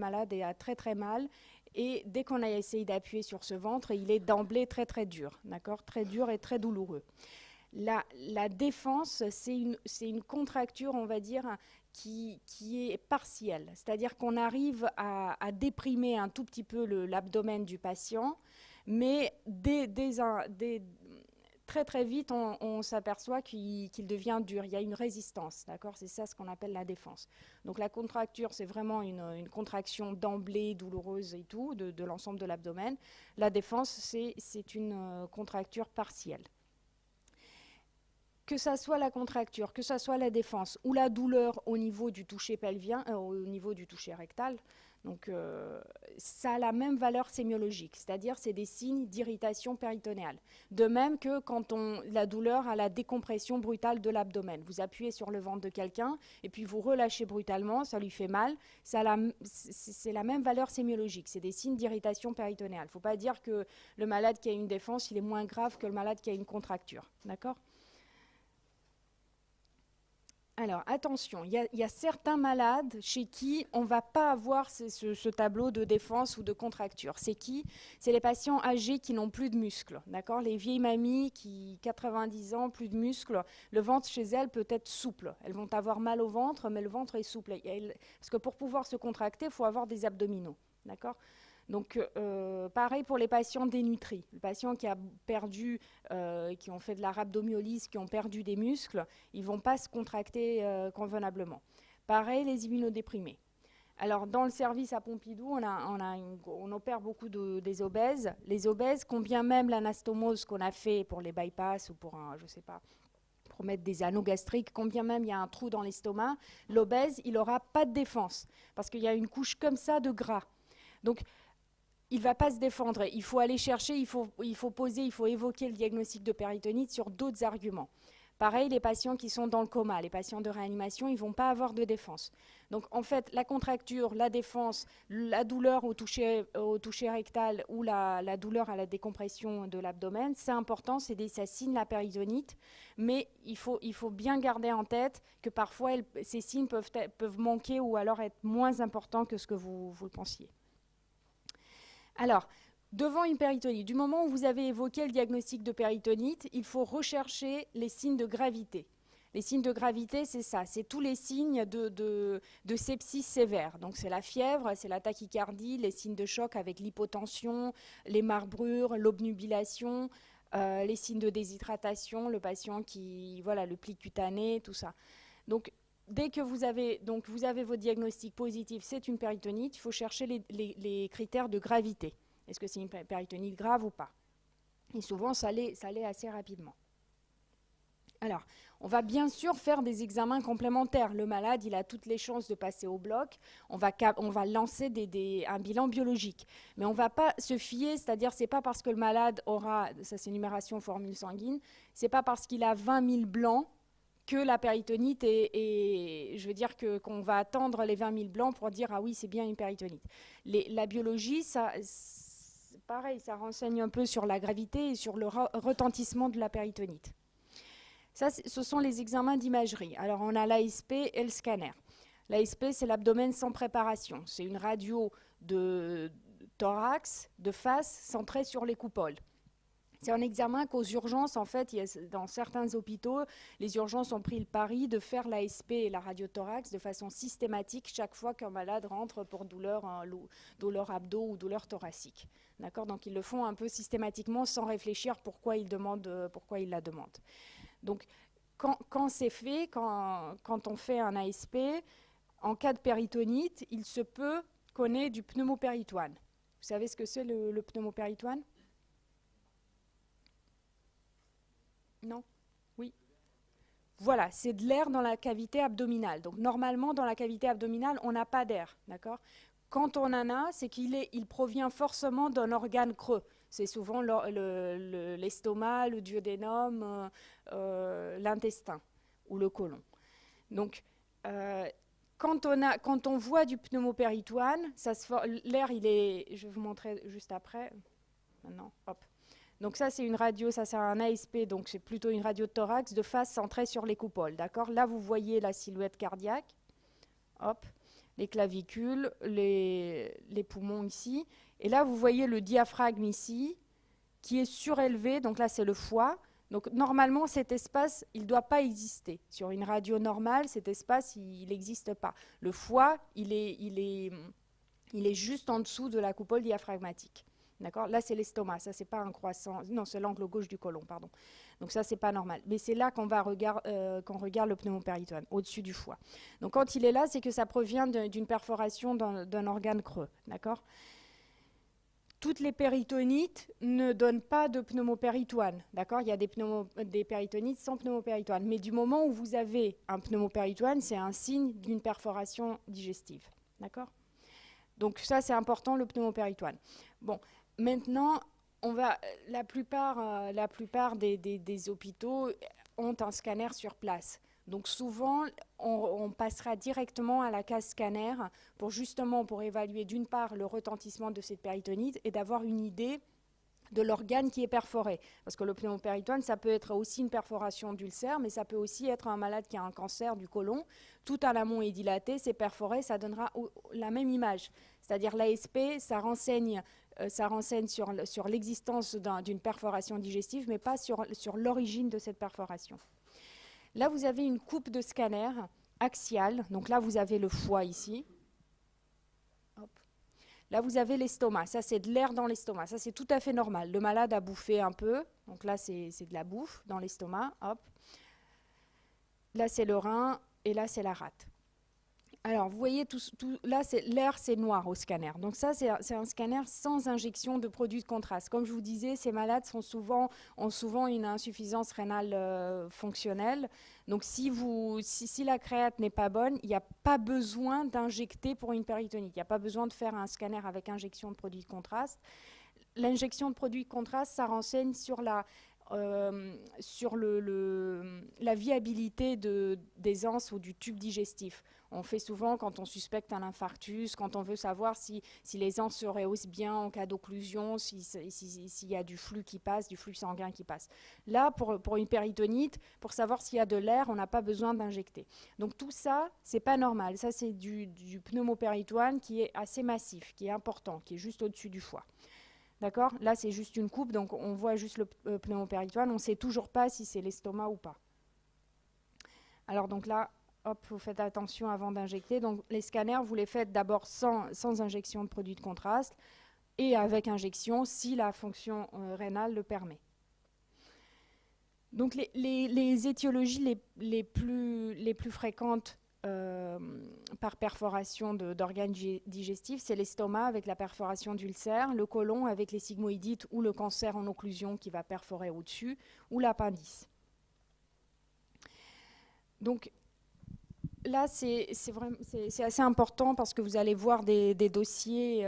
malade et a très très mal. Et dès qu'on a essayé d'appuyer sur ce ventre, il est d'emblée très très dur, d'accord, très dur et très douloureux. La défense, c'est une contracture, on va dire, qui est partielle. C'est-à-dire qu'on arrive à déprimer un tout petit peu l'abdomen du patient, mais très très vite, on s'aperçoit qu'il devient dur. Il y a une résistance, d'accord? C'est ça ce qu'on appelle la défense. Donc la contracture, c'est vraiment une contraction d'emblée douloureuse et tout, de l'ensemble de l'abdomen. La défense, c'est une contracture partielle. Que ça soit la contracture, que ça soit la défense ou la douleur au niveau du toucher pelvien, au niveau du toucher rectal, donc ça a la même valeur sémiologique, c'est-à-dire c'est des signes d'irritation péritonéale. De même que quand la douleur a la décompression brutale de l'abdomen. Vous appuyez sur le ventre de quelqu'un et puis vous relâchez brutalement, ça lui fait mal, c'est la même valeur sémiologique, c'est des signes d'irritation péritonéale. Il ne faut pas dire que le malade qui a une défense, il est moins grave que le malade qui a une contracture, d'accord ? Alors, attention, il y a certains malades chez qui on ne va pas avoir ce tableau de défense ou de contracture. C'est qui? C'est les patients âgés qui n'ont plus de muscles, d'accord? Les vieilles mamies qui, 90 ans, plus de muscles, le ventre chez elles peut être souple. Elles vont avoir mal au ventre, mais le ventre est souple. Parce que pour pouvoir se contracter, il faut avoir des abdominaux, d'accord? Donc, pareil pour les patients dénutris. Les patients qui ont perdu, qui ont fait de la rhabdomyolyse, qui ont perdu des muscles, ils ne vont pas se contracter convenablement. Pareil, les immunodéprimés. Alors, dans le service à Pompidou, on opère beaucoup des obèses. Les obèses, combien même l'anastomose qu'on a fait pour les bypass ou pour je sais pas, pour mettre des anneaux gastriques, combien même il y a un trou dans l'estomac, l'obèse, il n'aura pas de défense parce qu'il y a une couche comme ça de gras. Donc, il ne va pas se défendre. Il faut aller chercher, il faut poser, il faut évoquer le diagnostic de péritonite sur d'autres arguments. Pareil, les patients qui sont dans le coma, les patients de réanimation, ils ne vont pas avoir de défense. Donc, en fait, la contracture, la défense, la douleur au toucher rectal ou la douleur à la décompression de l'abdomen, c'est important, ça signe la péritonite. Mais il faut bien garder en tête que parfois, ces signes peuvent manquer ou alors être moins importants que ce que vous le pensiez. Alors, devant une péritonite, du moment où vous avez évoqué le diagnostic de péritonite, il faut rechercher les signes de gravité. Les signes de gravité, c'est ça, c'est tous les signes de sepsis sévère. Donc c'est la fièvre, c'est la tachycardie, les signes de choc avec l'hypotension, les marbrures, l'obnubilation, les signes de déshydratation, le patient le pli cutané, tout ça. Donc, dès que vous avez vos diagnostics positifs, c'est une péritonite, il faut chercher les critères de gravité. Est-ce que c'est une péritonite grave ou pas? Et souvent, ça l'est assez rapidement. Alors, on va bien sûr faire des examens complémentaires. Le malade, il a toutes les chances de passer au bloc. On va lancer un bilan biologique. Mais on ne va pas se fier, c'est-à-dire c'est pas parce que le malade aura, ça c'est numération formule sanguine, c'est pas parce qu'il a 20 000 blancs que la péritonite je veux dire qu'on va attendre les 20 000 blancs pour dire ah oui, c'est bien une péritonite. La biologie, pareil, ça renseigne un peu sur la gravité et sur le retentissement de la péritonite. Ça, ce sont les examens d'imagerie. Alors, on a l'ASP et le scanner. L'ASP, c'est l'abdomen sans préparation. C'est une radio de thorax, de face, centrée sur les coupoles. C'est un examen qu'aux urgences, en fait, dans certains hôpitaux, les urgences ont pris le pari de faire l'ASP et la radiothorax de façon systématique chaque fois qu'un malade rentre pour douleur abdo ou douleur thoracique. D'accord ? Donc, ils le font un peu systématiquement sans réfléchir pourquoi ils la demandent. Donc, quand c'est fait, quand on fait un ASP, en cas de péritonite, il se peut qu'on ait du pneumopéritoine. Vous savez ce que c'est le pneumopéritoine ? Non? Oui. Voilà, c'est de l'air dans la cavité abdominale. Donc normalement, dans la cavité abdominale, on n'a pas d'air, d'accord? Quand on en a, c'est il provient forcément d'un organe creux. C'est souvent l'estomac, le duodénum, l'intestin ou le côlon. Donc, quand on voit du pneumopéritoine, l'air, je vais vous montrer juste après. Maintenant, hop. Donc ça, c'est une radio, ça c'est un ASP, donc c'est plutôt une radio de thorax de face centrée sur les coupoles, d'accord? Là, vous voyez la silhouette cardiaque. Hop. les clavicules, les poumons ici. Et là, vous voyez le diaphragme ici, qui est surélevé. Donc là, c'est le foie. Donc normalement, cet espace, il ne doit pas exister. Sur une radio normale, cet espace, il n'existe pas. Le foie, il est juste en dessous de la coupole diaphragmatique. D'accord? Là, c'est l'estomac. Ça, c'est pas un croissant. Non, c'est l'angle gauche du côlon, pardon. Donc ça, c'est pas normal. Mais c'est là qu'on regarde le pneumopéritoine, au-dessus du foie. Donc quand il est là, c'est que ça provient d'une perforation d'un organe creux. D'accord? Toutes les péritonites ne donnent pas de pneumopéritoine. D'accord? Il y a des péritonites sans pneumopéritoine. Mais du moment où vous avez un pneumopéritoine, c'est un signe d'une perforation digestive. D'accord? Donc ça, c'est important, le pneumopéritoine. Bon, maintenant, la plupart des hôpitaux ont un scanner sur place. Donc souvent, on passera directement à la case scanner pour évaluer d'une part le retentissement de cette péritonite et d'avoir une idée de l'organe qui est perforé. Parce que le pneumopéritoine, ça peut être aussi une perforation d'ulcère, mais ça peut aussi être un malade qui a un cancer du côlon. Tout à l'amont est dilaté, c'est perforé, ça donnera la même image. C'est-à-dire l'ASP, ça renseigne sur l'existence d'une perforation digestive, mais pas sur l'origine de cette perforation. Là, vous avez une coupe de scanner axiale. Donc là, vous avez le foie ici. Hop. Là, vous avez l'estomac. Ça, c'est de l'air dans l'estomac. Ça, c'est tout à fait normal. Le malade a bouffé un peu. Donc là, c'est de la bouffe dans l'estomac. Hop. Là, c'est le rein. Et là, c'est la rate. Alors, vous voyez, là, l'air, c'est noir au scanner. Donc ça, c'est un scanner sans injection de produits de contraste. Comme je vous disais, ces malades ont souvent une insuffisance rénale fonctionnelle. Donc, si la créate n'est pas bonne, il n'y a pas besoin d'injecter pour une péritonite. Il n'y a pas besoin de faire un scanner avec injection de produits de contraste. L'injection de produits de contraste, ça renseigne sur la viabilité des anses ou du tube digestif. On fait souvent quand on suspecte un infarctus, quand on veut savoir si les anses se rehaussent bien en cas d'occlusion, s'il y a du flux qui passe, du flux sanguin qui passe. Là, pour une péritonite, pour savoir s'il y a de l'air, on n'a pas besoin d'injecter. Donc tout ça, c'est pas normal. Ça, c'est du pneumopéritoine qui est assez massif, qui est important, qui est juste au-dessus du foie. D'accord? Là, c'est juste une coupe, donc on voit juste le pneumopéritoine. On ne sait toujours pas si c'est l'estomac ou pas. Alors, donc là, hop, vous faites attention avant d'injecter. Donc, les scanners, vous les faites d'abord sans injection de produit de contraste et avec injection si la fonction rénale le permet. Donc, les étiologies les plus fréquentes par perforation d'organes digestifs, c'est l'estomac avec la perforation d'ulcère, le côlon avec les sigmoïdites ou le cancer en occlusion qui va perforer au-dessus, ou l'appendice. Donc là, c'est assez important parce que vous allez voir des dossiers,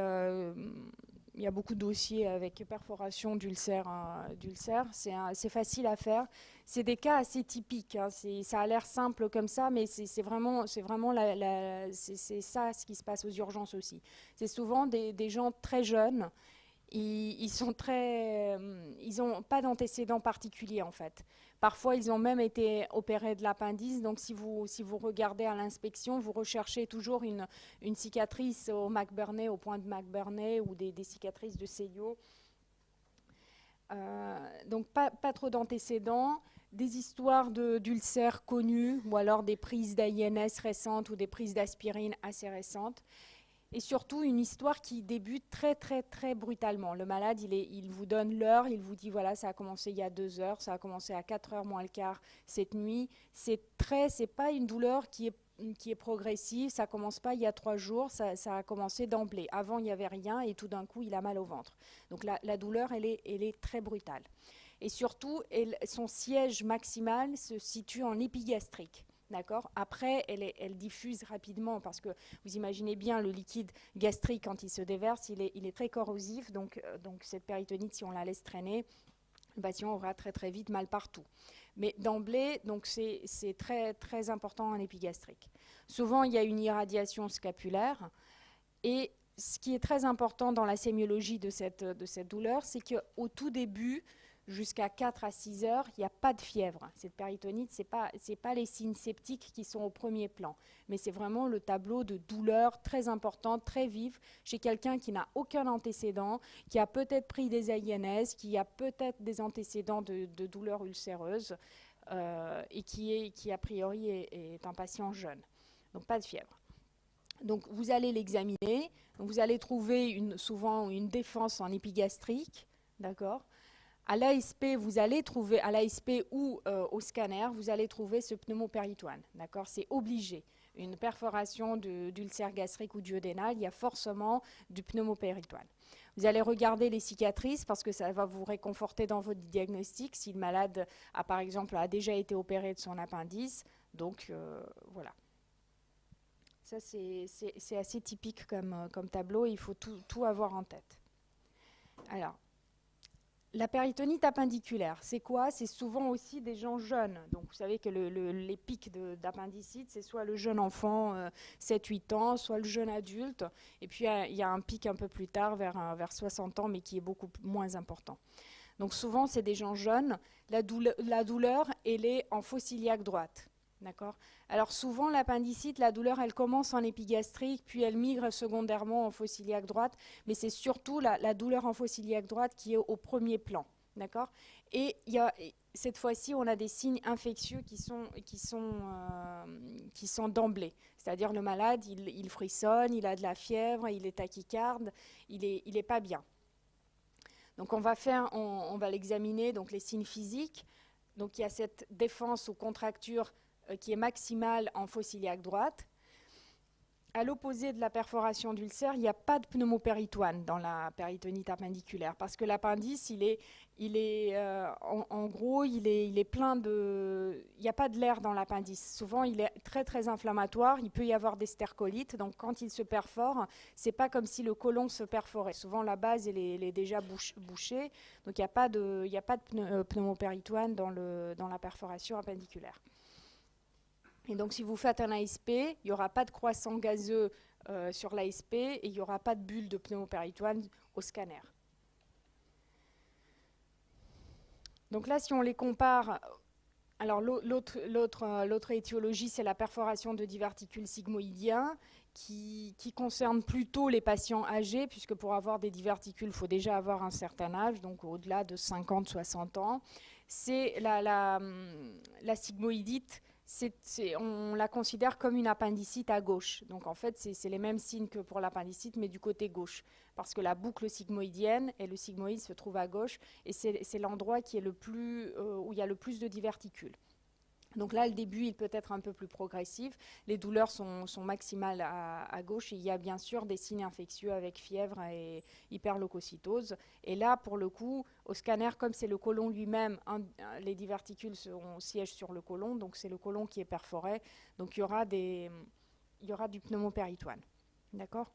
il y a beaucoup de dossiers avec perforation d'ulcère. C'est facile à faire. C'est des cas assez typiques. Hein. Ça a l'air simple comme ça, mais c'est vraiment ça ce qui se passe aux urgences aussi. C'est souvent des gens très jeunes. Ils n'ont pas d'antécédents particuliers en fait. Parfois, ils ont même été opérés de l'appendice. Donc, si vous regardez à l'inspection, vous recherchez toujours une cicatrice au McBurney, au point de McBurney, ou des cicatrices de Seyo. Donc, pas trop d'antécédents. Des histoires d'ulcères connus, ou alors des prises d'AINS récentes ou des prises d'aspirine assez récentes. Et surtout, une histoire qui débute très, très, très brutalement. Le malade, il vous donne l'heure, il vous dit, voilà, ça a commencé il y a 2 heures, ça a commencé à 4 heures moins le quart cette nuit. C'est pas une douleur qui est progressive, ça commence pas il y a 3 jours, ça a commencé d'emblée. Avant, il n'y avait rien et tout d'un coup, il a mal au ventre. Donc la douleur, elle est très brutale. Et surtout, son siège maximal se situe en épigastrique. D'accord. Après, elle diffuse rapidement parce que vous imaginez bien le liquide gastrique quand il se déverse, il est très corrosif. Donc cette péritonite, si on la laisse traîner, le patient aura très très vite mal partout. Mais d'emblée, donc c'est très très important en épigastrique. Souvent, il y a une irradiation scapulaire. Et ce qui est très important dans la sémiologie de cette douleur, c'est qu'au tout début, jusqu'à 4 à 6 heures, il n'y a pas de fièvre. Cette péritonite, ce n'est pas les signes septiques qui sont au premier plan, mais c'est vraiment le tableau de douleur très importante, très vive, chez quelqu'un qui n'a aucun antécédent, qui a peut-être pris des INS, qui a peut-être des antécédents de douleurs ulcéreuses, et qui a priori est un patient jeune. Donc pas de fièvre. Donc vous allez l'examiner, vous allez trouver souvent une défense en épigastrique, d'accord. À l'ASP, vous allez trouver, à l'ASP ou au scanner, vous allez trouver ce pneumopéritoine, d'accord. C'est obligé. Une perforation d'ulcère gastrique ou duodénal, il y a forcément du pneumopéritoine. Vous allez regarder les cicatrices parce que ça va vous réconforter dans votre diagnostic si le malade a par exemple déjà été opéré de son appendice. Donc voilà. Ça c'est assez typique comme tableau, il faut tout avoir en tête. Alors, la péritonite appendiculaire, c'est quoi? C'est souvent aussi des gens jeunes. Donc vous savez que les pics d'appendicite, c'est soit le jeune enfant, 7-8 ans, soit le jeune adulte. Et puis il y a un pic un peu plus tard, vers 60 ans, mais qui est beaucoup moins important. Donc souvent, c'est des gens jeunes. La douleur, elle est en fosse iliaque droite. D'accord. Alors souvent, l'appendicite, la douleur, elle commence en épigastrique, puis elle migre secondairement en fosse iliaque droite, mais c'est surtout la douleur en fosse iliaque droite qui est au premier plan. D'accord. Et cette fois-ci, on a des signes infectieux qui sont d'emblée. C'est-à-dire le malade, il frissonne, il a de la fièvre, il est tachycarde, il est pas bien. Donc on va l'examiner, donc les signes physiques. Donc il y a cette défense ou contracture qui est maximale en fosse iliaque droite. À l'opposé de la perforation d'ulcère, il n'y a pas de pneumopéritoine dans la péritonite appendiculaire parce que l'appendice, en gros, il est plein de... Il n'y a pas de l'air dans l'appendice. Souvent, il est très, très inflammatoire. Il peut y avoir des stercolites. Donc, quand il se perfore, ce n'est pas comme si le côlon se perforait. Souvent, la base, elle est déjà bouchée. Donc, il n'y a pas de pneumopéritoine dans la perforation appendiculaire. Et donc, si vous faites un ASP, il n'y aura pas de croissant gazeux sur l'ASP et il n'y aura pas de bulle de pneumopéritoine au scanner. Donc là, si on les compare, alors l'autre étiologie, c'est la perforation de diverticules sigmoïdiens qui concerne plutôt les patients âgés, puisque pour avoir des diverticules, il faut déjà avoir un certain âge, donc au-delà de 50-60 ans. C'est la sigmoïdite. On la considère comme une appendicite à gauche. Donc en fait, c'est les mêmes signes que pour l'appendicite, mais du côté gauche. Parce que la boucle sigmoïdienne et le sigmoïde se trouvent à gauche, et c'est l'endroit qui est où il y a le plus de diverticules. Donc là, le début, il peut être un peu plus progressif. Les douleurs sont maximales à gauche. Et il y a bien sûr des signes infectieux avec fièvre et hyperleucocytose. Et là, pour le coup, au scanner, comme c'est le côlon lui-même, les diverticules siègent sur le côlon. Donc c'est le côlon qui est perforé. Donc il y aura du pneumopéritoine. D'accord ?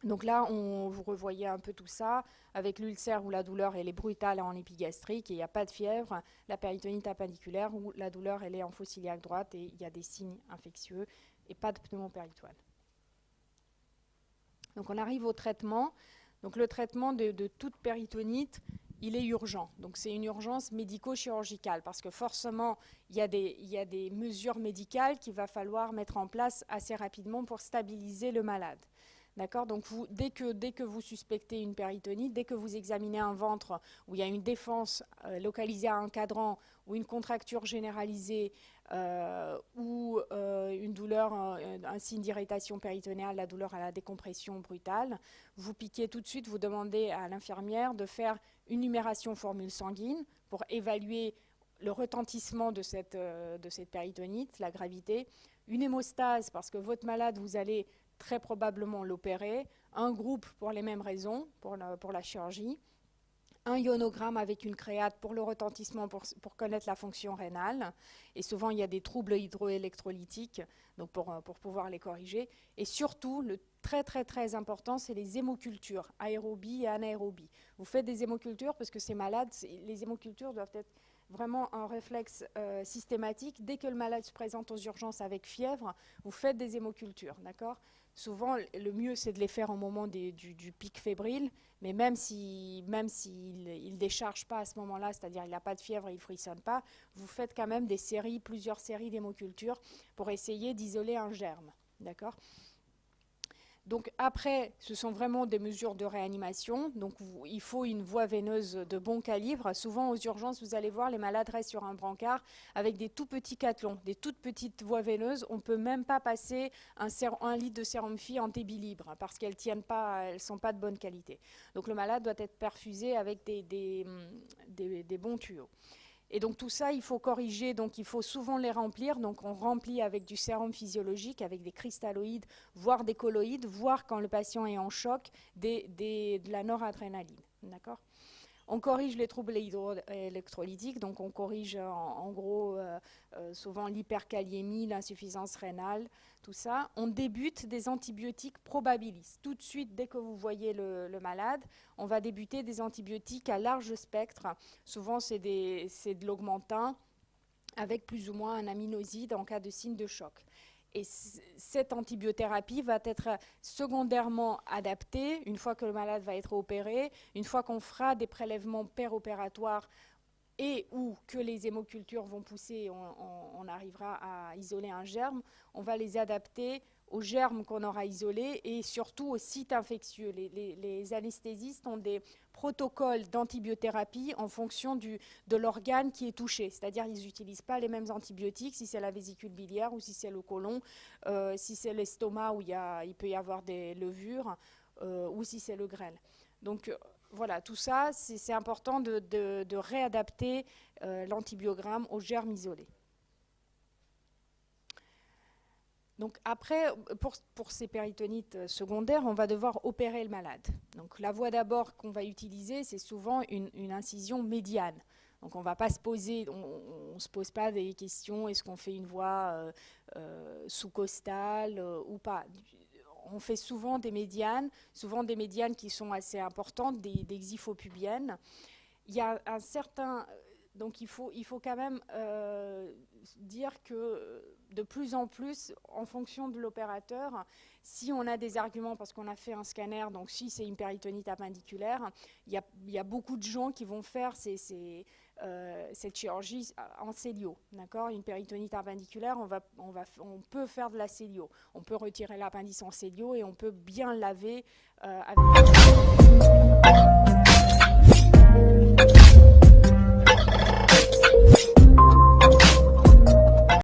Donc là, vous revoyez un peu tout ça, avec l'ulcère où la douleur elle est brutale en épigastrique et il n'y a pas de fièvre, la péritonite appendiculaire où la douleur elle est en fosse iliaque droite et il y a des signes infectieux et pas de pneumopéritoine. Donc on arrive au traitement. Donc le traitement de toute péritonite, il est urgent. Donc c'est une urgence médico-chirurgicale parce que forcément, il y a des mesures médicales qu'il va falloir mettre en place assez rapidement pour stabiliser le malade. D'accord. Donc dès que vous suspectez une péritonite, dès que vous examinez un ventre où il y a une défense localisée à un cadran ou une contracture généralisée ou une douleur, un signe d'irritation péritonéale, la douleur à la décompression brutale, vous piquez tout de suite, vous demandez à l'infirmière de faire une numération formule sanguine pour évaluer le retentissement de cette péritonite, la gravité, une hémostase parce que votre malade, vous allez très probablement l'opérer, un groupe pour les mêmes raisons, pour la chirurgie, un ionogramme avec une créate pour le retentissement, pour connaître la fonction rénale, et souvent il y a des troubles hydroélectrolytiques, donc pour pouvoir les corriger, et surtout, le très très très important, c'est les hémocultures, aérobie et anaérobie. Vous faites des hémocultures parce que ces malades, les hémocultures doivent être vraiment un réflexe systématique. Dès que le malade se présente aux urgences avec fièvre, vous faites des hémocultures, d'accord ? souvent, le mieux, c'est de les faire au moment du pic fébrile, mais même s'il ne décharge pas à ce moment-là, c'est-à-dire il n'a pas de fièvre et il ne frissonne pas, vous faites quand même plusieurs séries d'hémoculture pour essayer d'isoler un germe. D'accord ? Donc après, ce sont vraiment des mesures de réanimation. Donc il faut une voie veineuse de bon calibre. Souvent aux urgences, vous allez voir, les malades restent sur un brancard avec des tout petits cathlons, des toutes petites voies veineuses. On ne peut même pas passer un litre de sérum Phi en débit libre parce qu'elles tiennent pas, elles sont pas de bonne qualité. Donc le malade doit être perfusé avec des bons tuyaux. Et donc tout ça, il faut corriger, donc il faut souvent les remplir. Donc on remplit avec du sérum physiologique, avec des cristalloïdes, voire des colloïdes, voire quand le patient est en choc, de la noradrénaline. D'accord ? On corrige les troubles hydroélectrolytiques, donc on corrige en gros souvent l'hyperkaliémie, l'insuffisance rénale, tout ça. On débute des antibiotiques probabilistes. Tout de suite, dès que vous voyez le malade, on va débuter des antibiotiques à large spectre. Souvent, c'est de l'augmentin avec plus ou moins un aminoside en cas de signe de choc. Et cette antibiothérapie va être secondairement adaptée une fois que le malade va être opéré, une fois qu'on fera des prélèvements péropératoires et ou que les hémocultures vont pousser, on arrivera à isoler un germe, on va les adapter aux germes qu'on aura isolés et surtout aux sites infectieux. Les anesthésistes ont des protocoles d'antibiothérapie en fonction de l'organe qui est touché. C'est-à-dire qu'ils n'utilisent pas les mêmes antibiotiques si c'est la vésicule biliaire ou si c'est le côlon, si c'est l'estomac où il peut y avoir des levures ou si c'est le grêle. Donc voilà, tout ça, c'est important de réadapter l'antibiogramme aux germes isolés. Donc après, pour ces péritonites secondaires, on va devoir opérer le malade. Donc la voie d'abord qu'on va utiliser, c'est souvent une incision médiane. Donc on ne va pas se poser, on se pose pas des questions, est-ce qu'on fait une voie sous-costale ou pas. On fait souvent des médianes qui sont assez importantes, des xiphopubiennes. Il y a un certain... Donc il faut quand même dire que de plus en plus, en fonction de l'opérateur, si on a des arguments parce qu'on a fait un scanner, donc si c'est une péritonite appendiculaire, il y a beaucoup de gens qui vont faire cette chirurgie en célio. D'accord ? Une péritonite appendiculaire, on peut faire de la célio. On peut retirer l'appendice en célio et on peut bien laver avec